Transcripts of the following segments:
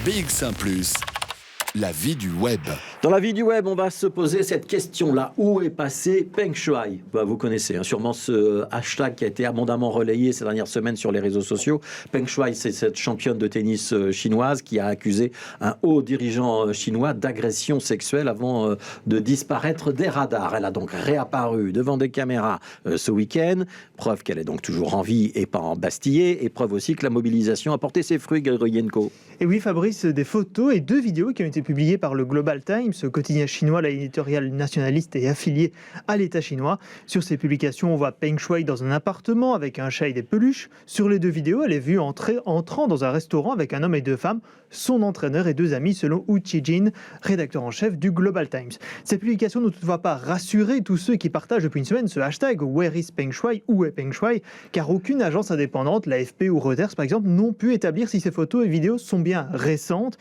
BX1 +, la vie du web. Dans la vie du web, on va se poser cette question-là. Où est passé Peng Shuai ? Vous connaissez sûrement ce hashtag qui a été abondamment relayé ces dernières semaines sur les réseaux sociaux. Peng Shuai, c'est cette championne de tennis chinoise qui a accusé un haut dirigeant chinois d'agression sexuelle avant de disparaître des radars. Elle a donc réapparu devant des caméras ce week-end. Preuve qu'elle est donc toujours en vie et pas embastillée. Et preuve aussi que la mobilisation a porté ses fruits, Grégoyenko. Et oui, Fabrice, des photos et 2 vidéos qui ont été publiées par le Global Times, ce quotidien chinois, l'éditorial nationaliste et affilié à l'État chinois. Sur ces publications, on voit Peng Shuai dans un appartement avec un chat et des peluches. Sur les 2 vidéos, elle est vue entrant dans un restaurant avec un homme et 2 femmes, son entraîneur et 2 amis, selon Hu Qijin, rédacteur en chef du Global Times. Ces publications ne toutefois pas rassurer tous ceux qui partagent depuis une semaine ce hashtag Where is Peng Shuai ? Où est Peng Shuai ? Car aucune agence indépendante, l'AFP ou Reuters par exemple, n'ont pu établir si ces photos et vidéos sont bien récentes,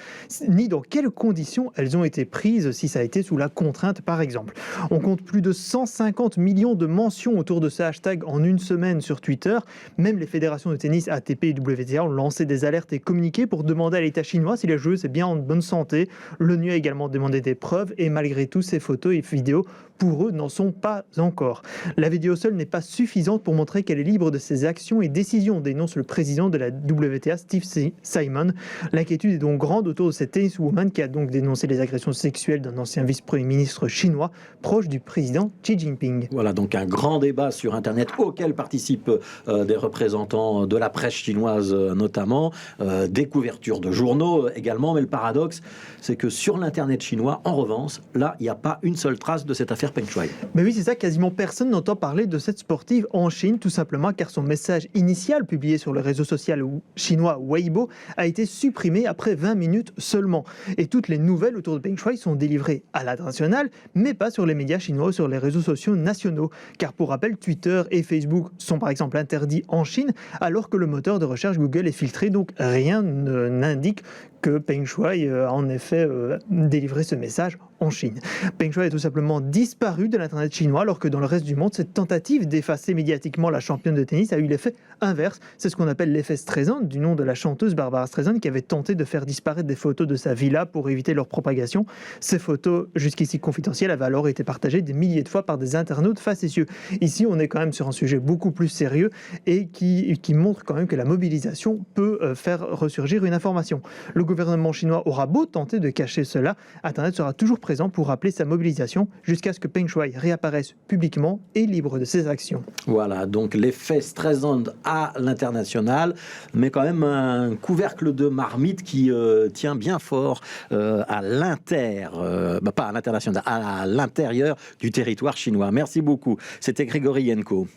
ni dans quelles conditions elles ont été prises, si ça a été sous la contrainte par exemple. On compte plus de 150 millions de mentions autour de ce hashtag en une semaine sur Twitter. Même les fédérations de tennis ATP et WTA ont lancé des alertes et communiqués pour demander à l'État chinois si la joueuse est bien en bonne santé. L'ONU a également demandé des preuves et malgré tout, ces photos et vidéos, pour eux, n'en sont pas encore. La vidéo seule n'est pas suffisante pour montrer qu'elle est libre de ses actions et décisions, dénonce le président de la WTA, Steve Simon. L'inquiétude est donc grande autour de cette tenniswoman qui a donc dénoncé les agressions sexuelles d'un ancien vice-premier ministre chinois proche du président Xi Jinping. Voilà donc un grand débat sur Internet auquel participent des représentants de la presse chinoise notamment, des couvertures de journaux également. Mais le paradoxe, c'est que sur l'Internet chinois, en revanche, là, il n'y a pas une seule trace de cette affaire Peng Shuai. Mais oui, c'est ça, quasiment personne n'entend parler de cette sportive en Chine, tout simplement car son message initial publié sur le réseau social chinois Weibo a été supprimé après 20 minutes seulement. Et toutes les nouvelles autour de Peng Shuai sont délivrées à l'international, mais pas sur les médias chinois ou sur les réseaux sociaux nationaux. Car pour rappel, Twitter et Facebook sont par exemple interdits en Chine, alors que le moteur de recherche Google est filtré, donc rien n'indique que Peng Shuai a en effet délivré ce message en Chine. Peng Shuai est tout simplement disparu de l'internet chinois, alors que dans le reste du monde, cette tentative d'effacer médiatiquement la championne de tennis a eu l'effet inverse. C'est ce qu'on appelle l'effet Streisand, du nom de la chanteuse Barbara Streisand, qui avait tenté de faire disparaître des photos de sa villa pour éviter leur propagation. Ces photos, jusqu'ici confidentielles, avaient alors été partagées des milliers de fois par des internautes facétieux. Ici, on est quand même sur un sujet beaucoup plus sérieux et qui montre quand même que la mobilisation peut faire ressurgir une information. Le gouvernement chinois aura beau tenter de cacher cela, Internet sera toujours présent pour rappeler sa mobilisation jusqu'à ce que Peng Shuai réapparaisse publiquement et libre de ses actions. Voilà, donc l'effet Streisand à l'international, mais quand même un couvercle de marmite qui tient bien fort à pas à l'international, à l'intérieur du territoire chinois. Merci beaucoup. C'était Grégory Yenko.